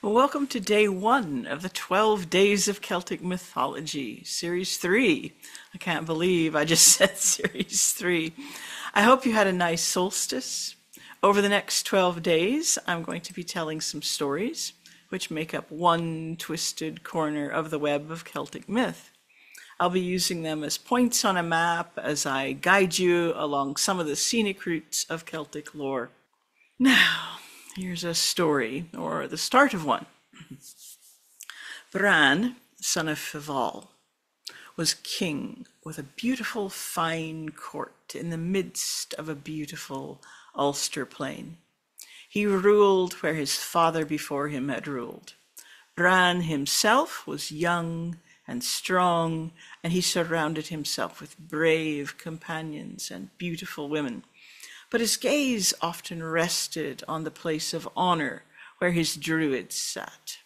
Welcome to day 1 of the 12 Days of Celtic Mythology, Series 3. I can't believe I just said Series 3. I hope you had a nice solstice. Over the next 12 days, I'm going to be telling some stories, which make up one twisted corner of the web of Celtic myth. I'll be using them as points on a map as I guide you along some of the scenic routes of Celtic lore. Now, here's a story, or the start of one. Bran, son of Fival, was king with a beautiful fine court in the midst of a beautiful Ulster plain. He ruled where his father before him had ruled. Bran himself was young and strong, and he surrounded himself with brave companions and beautiful women. But his gaze often rested on the place of honor where his druids sat,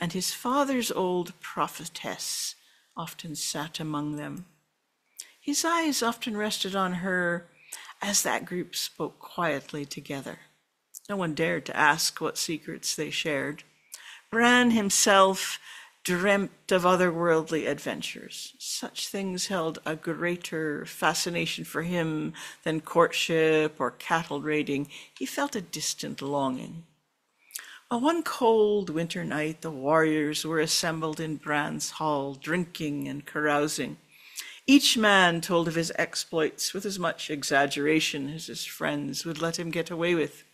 and his father's old prophetess often sat among them. His eyes often rested on her as that group spoke quietly together. No one dared to ask what secrets they shared. Bran himself dreamt of otherworldly adventures. Such things held a greater fascination for him than courtship or cattle raiding. He felt a distant longing. On one cold winter night, the warriors were assembled in Bran's hall, drinking and carousing. Each man told of his exploits with as much exaggeration as his friends would let him get away with.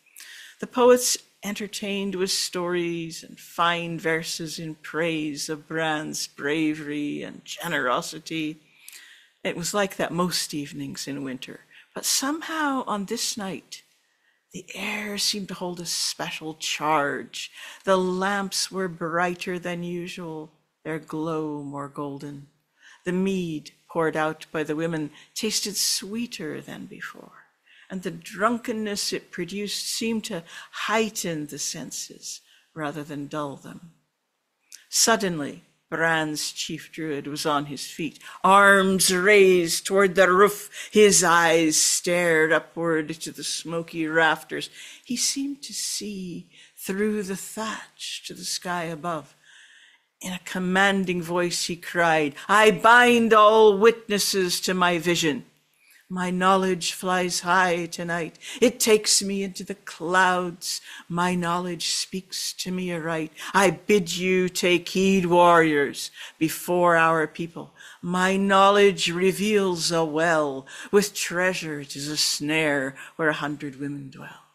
The poets entertained with stories and fine verses in praise of Bran's bravery and generosity. It was like that most evenings in winter, but somehow on this night, the air seemed to hold a special charge. The lamps were brighter than usual, their glow more golden. The mead poured out by the women tasted sweeter than before, and the drunkenness it produced seemed to heighten the senses rather than dull them. Suddenly, Bran's chief druid was on his feet, arms raised toward the roof. His eyes stared upward to the smoky rafters. He seemed to see through the thatch to the sky above. In a commanding voice he cried, "I bind all witnesses to my vision. My knowledge flies high tonight. It takes me into the clouds. My knowledge speaks to me aright. I bid you take heed, warriors, before our people. My knowledge reveals a well. With treasure 'tis a snare where 100 women dwell.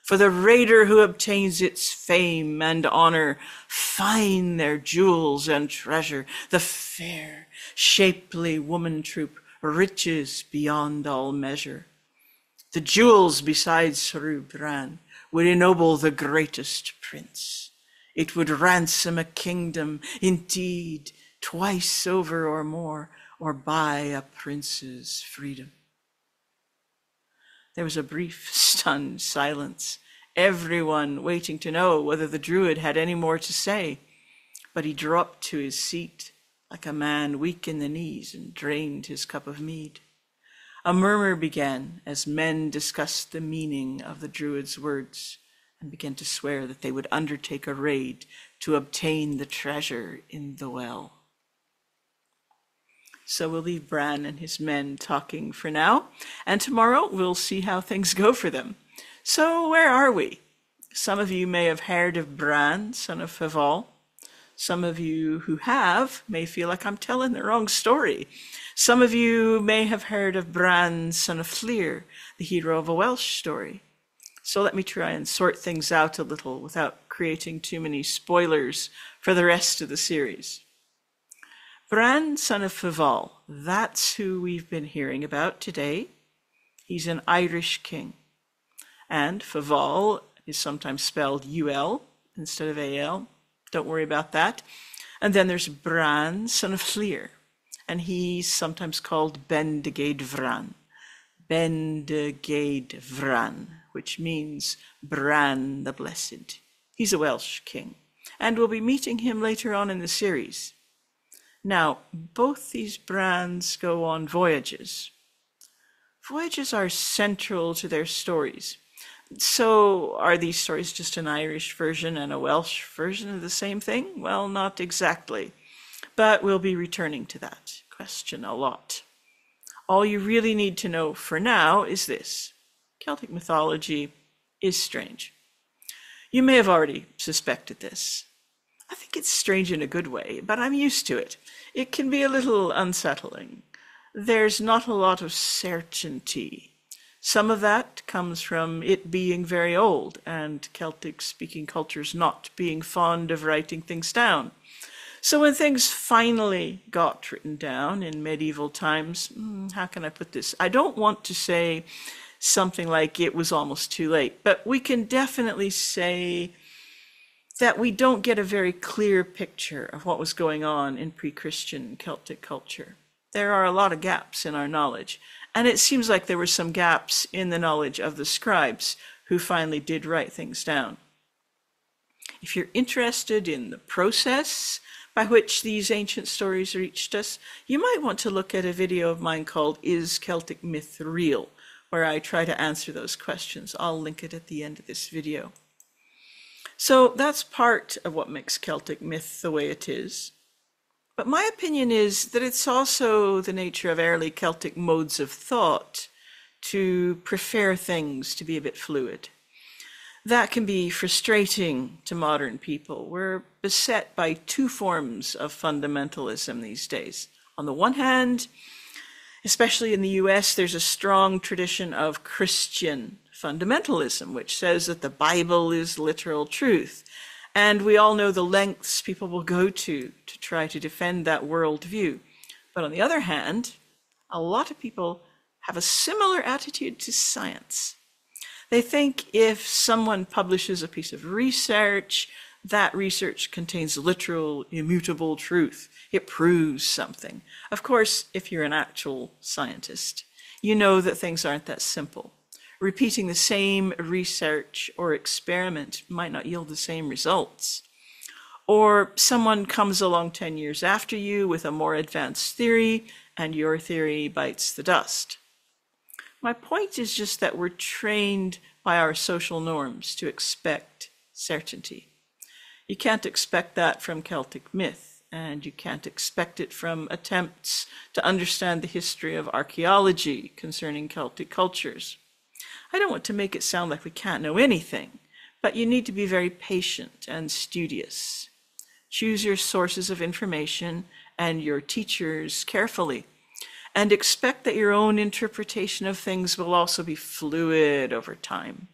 For the raider who obtains its fame and honor, find their jewels and treasure. The fair, shapely woman troop, riches beyond all measure. The jewels besides Sir Bran would ennoble the greatest prince. It would ransom a kingdom, indeed, twice over or more, or buy a prince's freedom." There was a brief, stunned silence, everyone waiting to know whether the druid had any more to say, but he dropped to his seat like a man weak in the knees, and drained his cup of mead. A murmur began as men discussed the meaning of the druid's words and began to swear that they would undertake a raid to obtain the treasure in the well. So we'll leave Bran and his men talking for now, and tomorrow we'll see how things go for them. So where are we? Some of you may have heard of Bran, son of Fival. Some of you who have may feel like I'm telling the wrong story. Some of you may have heard of Bran, son of Fleer, the hero of a Welsh story. So let me try and sort things out a little without creating too many spoilers for the rest of the series. Bran, son of Fival, that's who we've been hearing about today. He's an Irish king. And Fival is sometimes spelled UL instead of AL. Don't worry about that. And then there's Bran, son of Fleer, and he's sometimes called Bendigeid Vran. Bendigeid Vran, which means Bran the Blessed. He's a Welsh king, and we'll be meeting him later on in the series. Now, both these Brans go on voyages. Voyages are central to their stories. So are these stories just an Irish version and a Welsh version of the same thing? Well, not exactly, but we'll be returning to that question a lot. All you really need to know for now is this: Celtic mythology is strange. You may have already suspected this. I think it's strange in a good way, but I'm used to it. It can be a little unsettling. There's not a lot of certainty. Some of that comes from it being very old and Celtic-speaking cultures not being fond of writing things down. So when things finally got written down in medieval times, how can I put this? I don't want to say something like it was almost too late, but we can definitely say that we don't get a very clear picture of what was going on in pre-Christian Celtic culture. There are a lot of gaps in our knowledge, and it seems like there were some gaps in the knowledge of the scribes who finally did write things down. If you're interested in the process by which these ancient stories reached us, you might want to look at a video of mine called Is Celtic Myth Real?, where I try to answer those questions. I'll link it at the end of this video. So that's part of what makes Celtic myth the way it is. But my opinion is that it's also the nature of early Celtic modes of thought to prefer things to be a bit fluid. That can be frustrating to modern people. We're beset by two forms of fundamentalism these days. On the one hand, especially in the US, there's a strong tradition of Christian fundamentalism, which says that the Bible is literal truth. And we all know the lengths people will go to try to defend that worldview. But on the other hand, a lot of people have a similar attitude to science. They think if someone publishes a piece of research, that research contains literal, immutable truth. It proves something. Of course, if you're an actual scientist, you know that things aren't that simple. Repeating the same research or experiment might not yield the same results. Or someone comes along 10 years after you with a more advanced theory, and your theory bites the dust. My point is just that we're trained by our social norms to expect certainty. You can't expect that from Celtic myth, and you can't expect it from attempts to understand the history of archaeology concerning Celtic cultures. I don't want to make it sound like we can't know anything, but you need to be very patient and studious. Choose your sources of information and your teachers carefully, and expect that your own interpretation of things will also be fluid over time.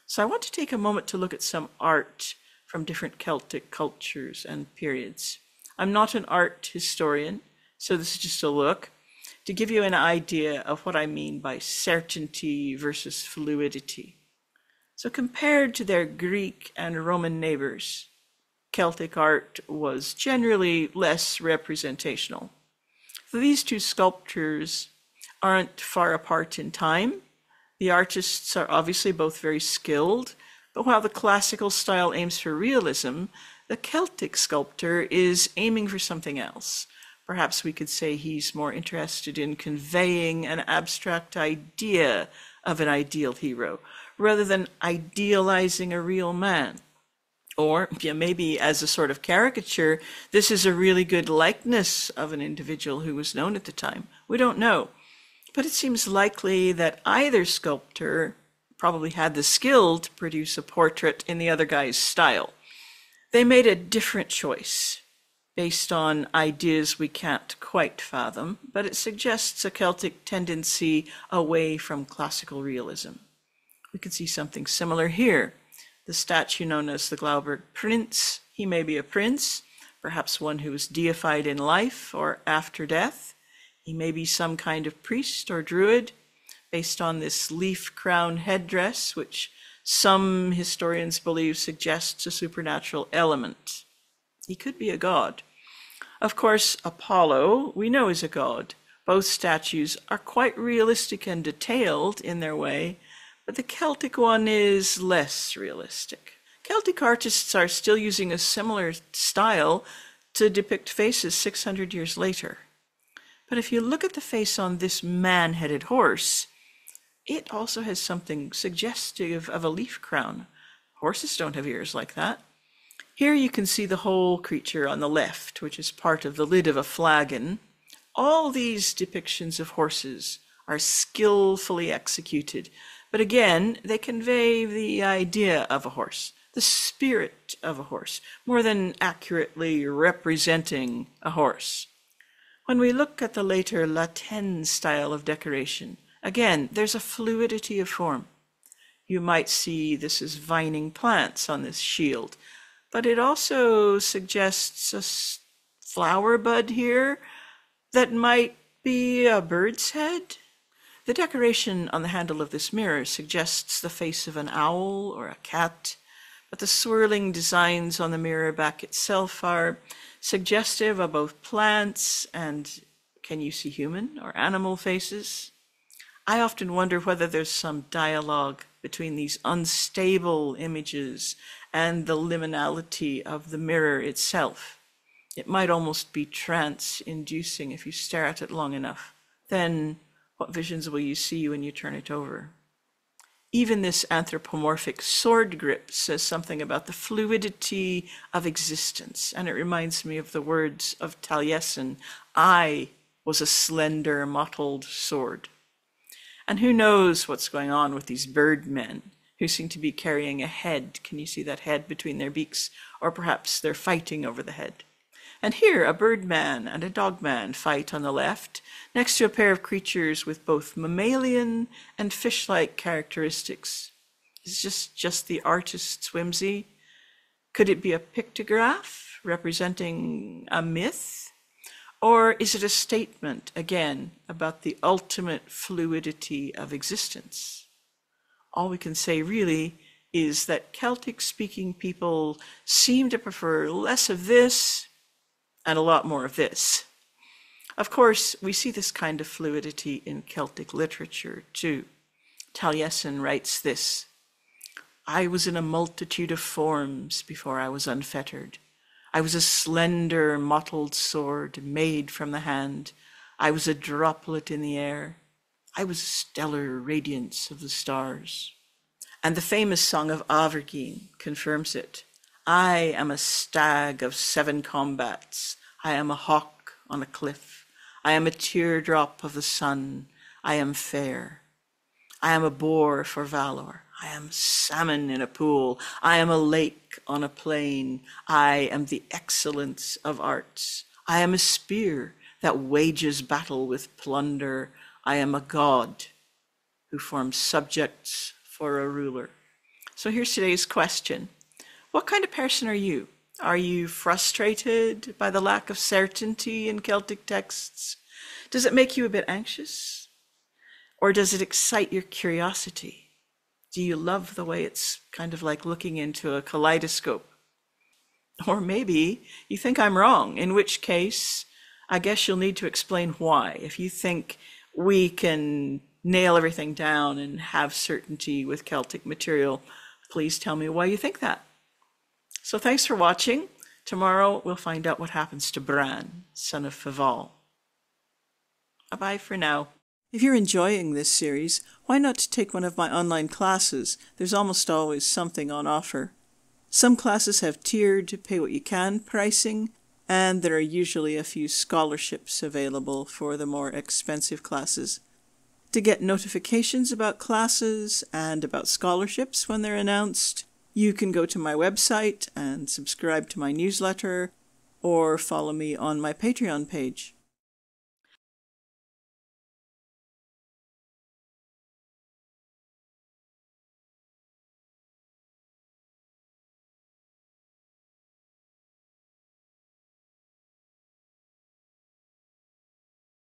So I want to take a moment to look at some art from different Celtic cultures and periods. I'm not an art historian, so this is just a look to give you an idea of what I mean by certainty versus fluidity. So compared to their Greek and Roman neighbors, Celtic art was generally less representational. So these two sculptures aren't far apart in time. The artists are obviously both very skilled, but while the classical style aims for realism, the Celtic sculptor is aiming for something else. Perhaps we could say he's more interested in conveying an abstract idea of an ideal hero, rather than idealizing a real man. Or maybe as a sort of caricature, this is a really good likeness of an individual who was known at the time. We don't know. But it seems likely that either sculptor probably had the skill to produce a portrait in the other guy's style. They made a different choice based on ideas we can't quite fathom, but it suggests a Celtic tendency away from classical realism. We could see something similar here. The statue known as the Glauberg Prince, he may be a prince, perhaps one who was deified in life or after death. He may be some kind of priest or druid, based on this leaf crown headdress, which some historians believe suggests a supernatural element. He could be a god. Of course, Apollo, we know, is a god. Both statues are quite realistic and detailed in their way, but the Celtic one is less realistic. Celtic artists are still using a similar style to depict faces 600 years later. But if you look at the face on this man-headed horse, it also has something suggestive of a leaf crown. Horses don't have ears like that. Here you can see the whole creature on the left, which is part of the lid of a flagon. All these depictions of horses are skillfully executed, but again, they convey the idea of a horse, the spirit of a horse, more than accurately representing a horse. When we look at the later Latin style of decoration, again, there's a fluidity of form. You might see this as vining plants on this shield, but it also suggests a flower bud here that might be a bird's head. The decoration on the handle of this mirror suggests the face of an owl or a cat, but the swirling designs on the mirror back itself are suggestive of both plants and, can you see human or animal faces? I often wonder whether there's some dialogue between these unstable images and the liminality of the mirror itself. It might almost be trance-inducing if you stare at it long enough. Then, what visions will you see when you turn it over? Even this anthropomorphic sword grip says something about the fluidity of existence, and it reminds me of the words of Taliesin, "I was a slender, mottled sword." And who knows what's going on with these birdmen who seem to be carrying a head. Can you see that head between their beaks? Or perhaps they're fighting over the head. And here, a birdman and a dogman fight on the left, next to a pair of creatures with both mammalian and fish-like characteristics. Is this just the artist's whimsy? Could it be a pictograph representing a myth? Or is it a statement, again, about the ultimate fluidity of existence? All we can say really is that Celtic-speaking people seem to prefer less of this and a lot more of this. Of course, we see this kind of fluidity in Celtic literature too. Taliesin writes this, "I was in a multitude of forms before I was unfettered. I was a slender, mottled sword made from the hand. I was a droplet in the air. I was a stellar radiance of the stars." And the famous song of Avergeen confirms it. "I am a stag of 7 combats. I am a hawk on a cliff. I am a teardrop of the sun. I am fair. I am a boar for valor. I am salmon in a pool. I am a lake on a plain. I am the excellence of arts. I am a spear that wages battle with plunder. I am a god who forms subjects for a ruler." So here's today's question. What kind of person are you? Are you frustrated by the lack of certainty in Celtic texts? Does it make you a bit anxious? Or does it excite your curiosity? Do you love the way it's kind of like looking into a kaleidoscope? Or maybe you think I'm wrong, in which case I guess you'll need to explain why. If you think we can nail everything down and have certainty with Celtic material, please tell me why you think that. So thanks for watching. Tomorrow we'll find out what happens to Bran, son of Faval. Bye-bye for now. If you're enjoying this series, why not take one of my online classes? There's almost always something on offer. Some classes have tiered pay what you can pricing, and there are usually a few scholarships available for the more expensive classes. To get notifications about classes and about scholarships when they're announced, you can go to my website and subscribe to my newsletter or follow me on my Patreon page.